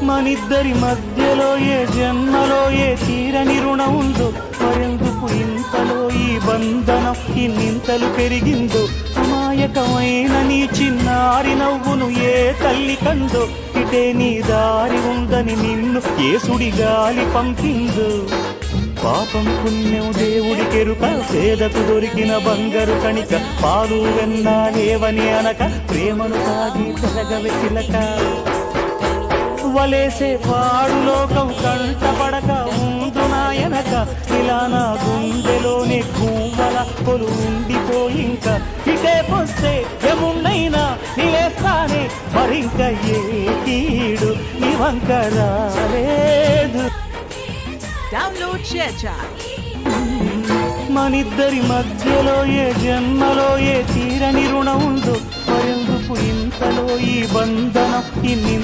మనిద్దరి మధ్యలో ఏ జన్మలో ఏ తీరని రుణం ఉందో, మరెందుకు ఇంతలో ఈ బంధనం ఇన్నింతలు పెరిగిందో. అమాయకమైన నీ చిన్నారి నవ్వును ఏ తల్లి కందో, ఇటే నీ దారి ఉందని నిన్ను ఏ సుడి గాలి పంపిందో. పాపం పుణ్యం దేవుడికెరుక, పేదకు దొరికిన బంగారు కణిక, పాలు వెన్నా లేవని అనక ప్రేమను సాగి తెలగవె చిలక. వలేసే పాడు లోకం కంటపడక ముందు నాయనక, ఇలా నా గుండెలోనే గువ్వల కొలు ఉండిపోయింక. ఇటేకొస్తే ఎమున్నైనా నిలేస్తానే, మరింక ఏ కీడు నీ వంక రాలేదు. Download ShareChat. మనిద్దరి మధ్యలో ఏ జన్మలో ఏ తీరని రుణం ఉందో, మరెందుకు ఇంతలో ఈ బంధనం ఇన్ని